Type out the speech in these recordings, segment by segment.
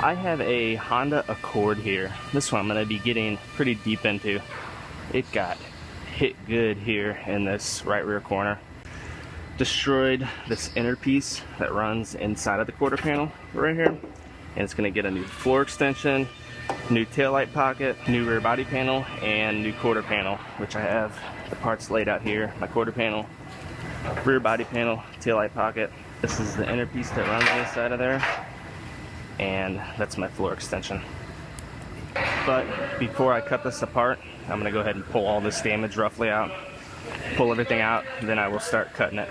I have a Honda Accord here. This one I'm going to be getting pretty deep into. It got hit good here in this right rear corner. Destroyed this inner piece that runs inside of the quarter panel right here. And it's going to get a new floor extension, new taillight pocket, new rear body panel, and new quarter panel, which I have the parts laid out here. My quarter panel, rear body panel, taillight pocket. This is the inner piece that runs inside of there. And that's my floor extension. But before I cut this apart, I'm gonna go ahead and pull all this damage roughly out, pull everything out, then I will start cutting it.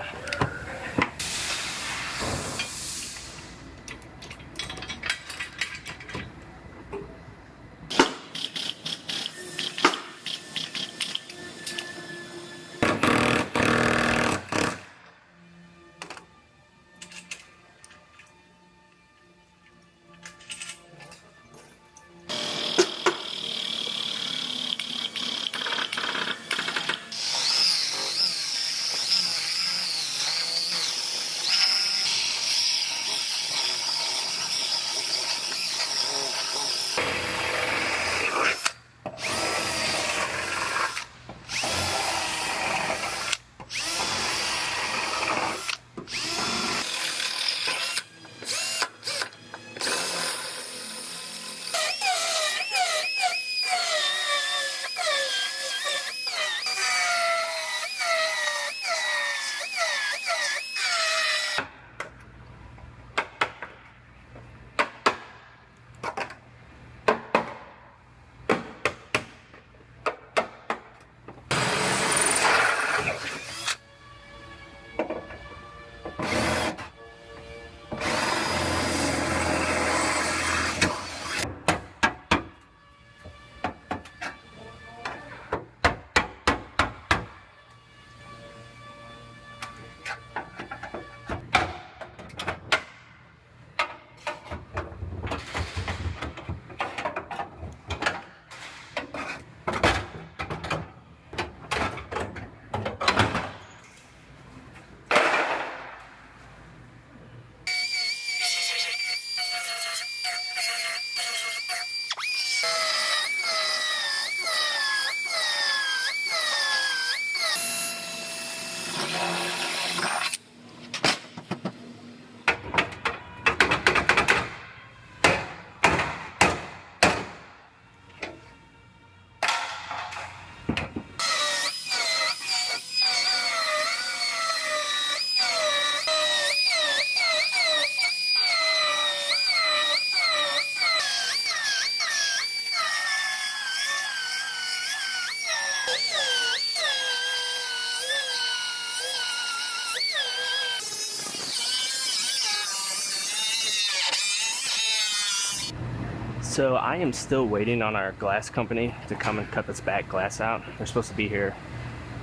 So I am still waiting on our glass company to come and cut this back glass out. They're supposed to be here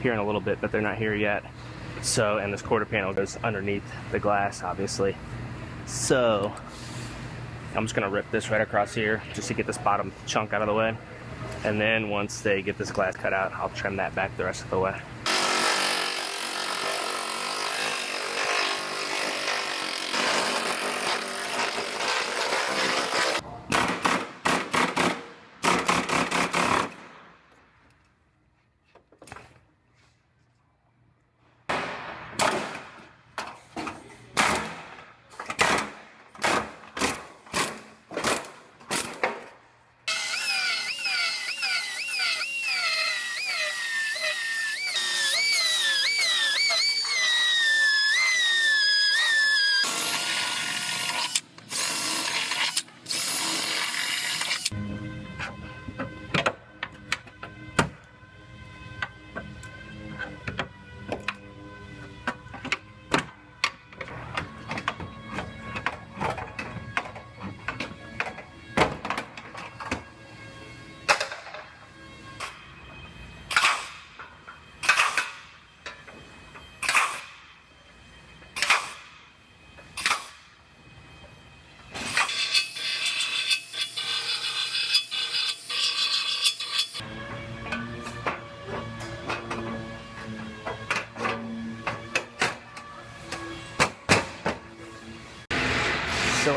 in a little bit, but they're not here yet. So, and this quarter panel goes underneath the glass, obviously. So I'm just gonna rip this right across here just to get this bottom chunk out of the way. And then once they get this glass cut out, I'll trim that back the rest of the way.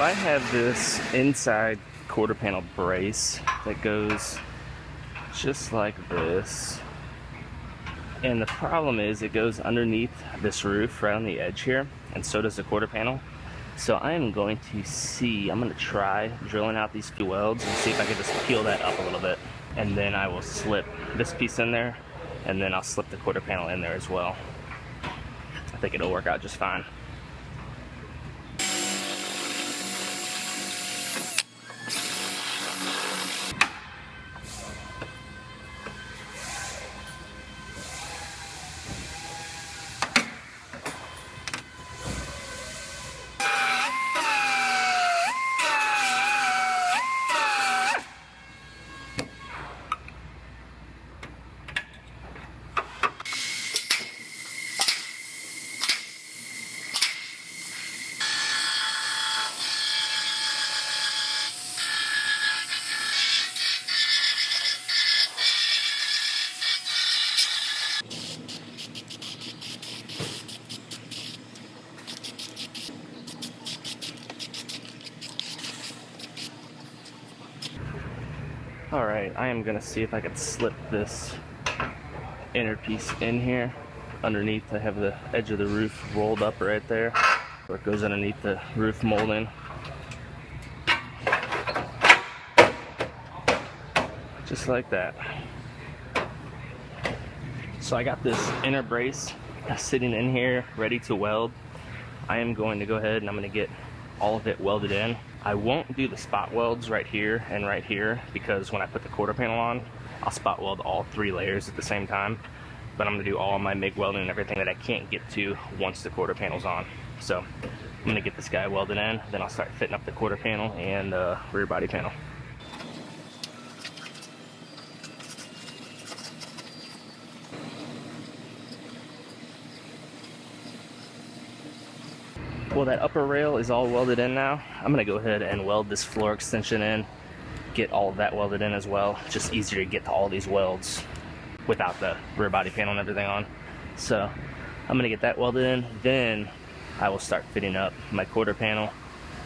I have this inside quarter panel brace that goes just like this. And the problem is it goes underneath this roof right on the edge here, and so does the quarter panel. So I am going to try drilling out these few welds and see if I can just peel that up a little bit. And then I will slip this piece in there, and then I'll slip the quarter panel in there as well. I think it'll work out just fine. Alright, I am going to see if I can slip this inner piece in here. Underneath, I have the edge of the roof rolled up right there, where it goes underneath the roof molding. Just like that. So I got this inner brace sitting in here, ready to weld. I am going to go ahead and I'm going to get all of it welded in. I won't do the spot welds right here and right here, because when I put the quarter panel on, I'll spot weld all 3 layers at the same time. But I'm going to do all my MIG welding and everything that I can't get to once the quarter panel's on. So I'm going to get this guy welded in, then I'll start fitting up the quarter panel and rear body panel. Well, that upper rail is all welded in now. I'm going to go ahead and weld this floor extension in, get all of that welded in as well. It's just easier to get to all these welds without the rear body panel and everything on. So I'm going to get that welded in, then I will start fitting up my quarter panel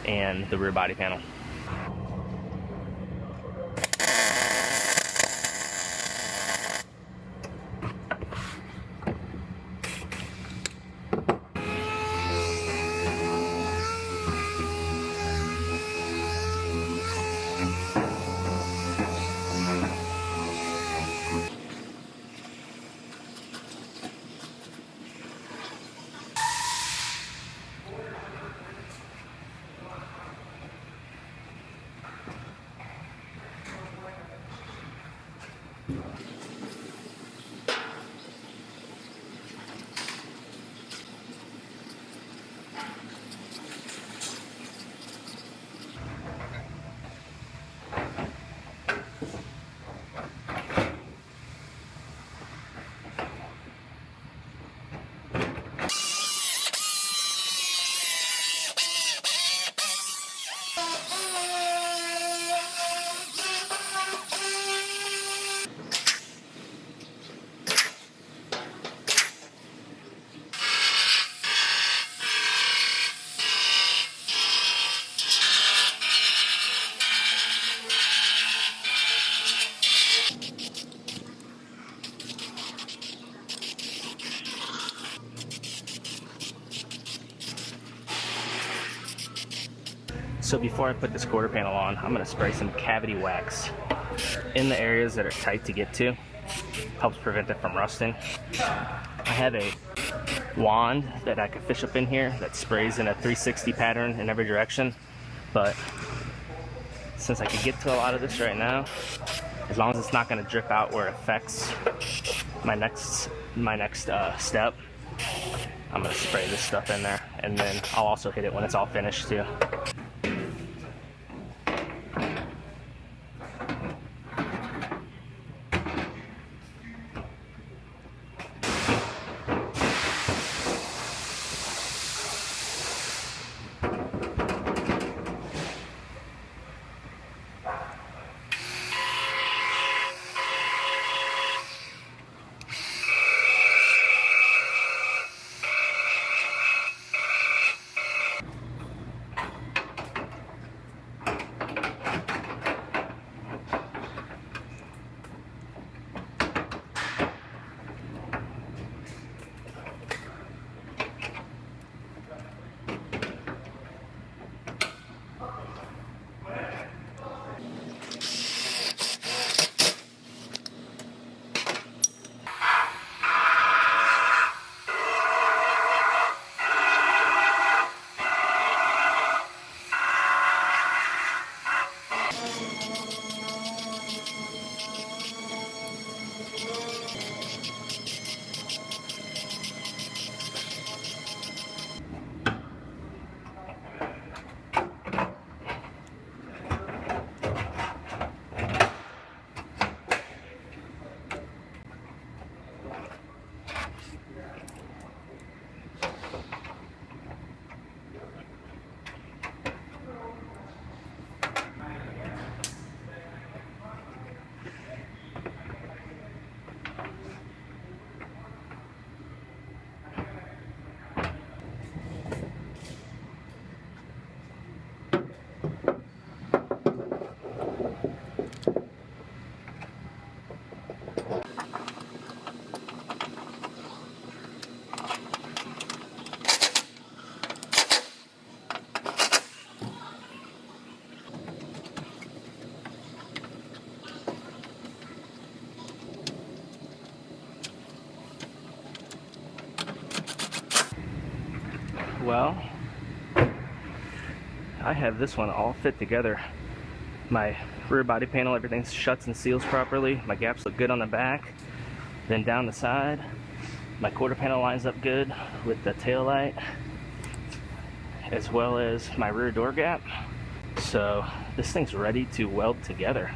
and the rear body panel. So before I put this quarter panel on, I'm going to spray some cavity wax in the areas that are tight to get to. Helps prevent it from rusting. I have a wand that I can fish up in here that sprays in a 360 pattern in every direction, but since I can get to a lot of this right now, as long as it's not going to drip out where it affects my next step, I'm going to spray this stuff in there, and then I'll also hit it when it's all finished too. well, I have this one all fit together. My rear body panel, everything shuts and seals properly. My gaps look good on the back. Then down the side, my quarter panel lines up good with the tail light, as well as my rear door gap. So this thing's ready to weld together.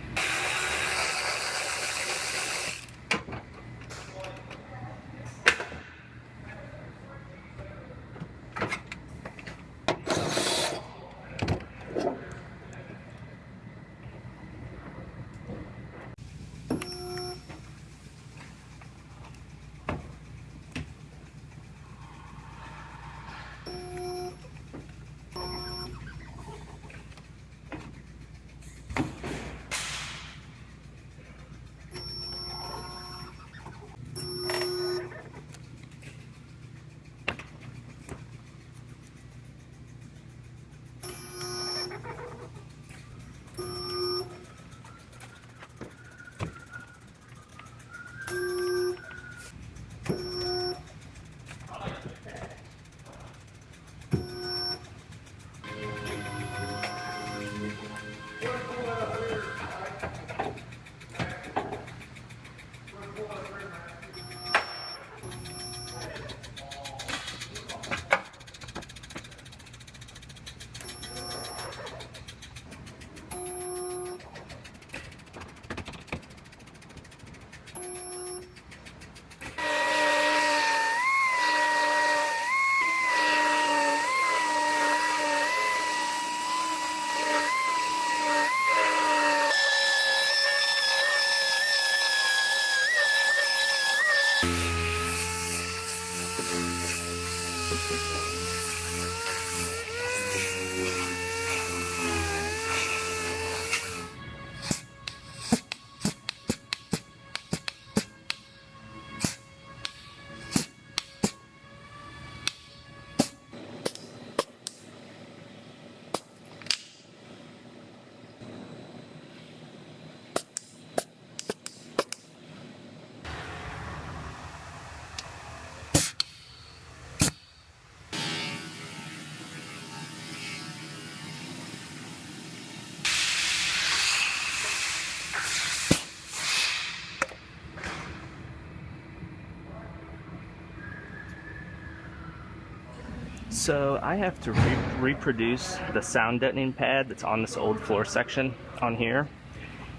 So I have to reproduce the sound deadening pad that's on this old floor section on here.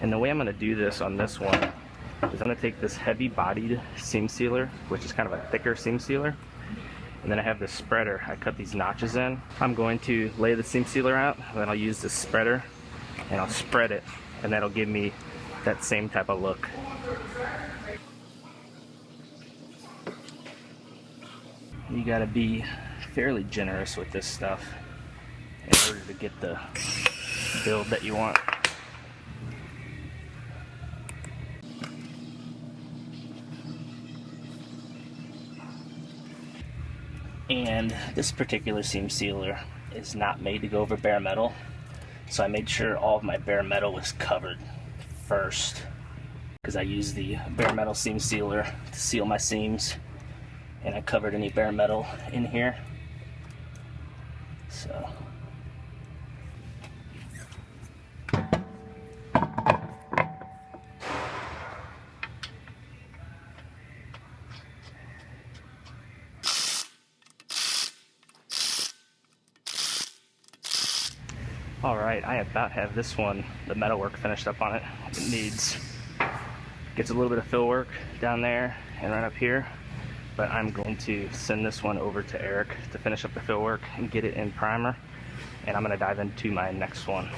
And the way I'm going to do this on this one is I'm going to take this heavy bodied seam sealer, which is kind of a thicker seam sealer, and then I have this spreader. I cut these notches in. I'm going to lay the seam sealer out, and then I'll use this spreader and I'll spread it, and that'll give me that same type of look. You gotta be fairly generous with this stuff in order to get the build that you want. And this particular seam sealer is not made to go over bare metal, so I made sure all of my bare metal was covered first, because I use the bare metal seam sealer to seal my seams, and I covered any bare metal in here. So alright, I about have this one, the metal work finished up on it. It gets a little bit of fill work down there and right up here, but I'm going to send this one over to Eric to finish up the fill work and get it in primer, and I'm going to dive into my next one.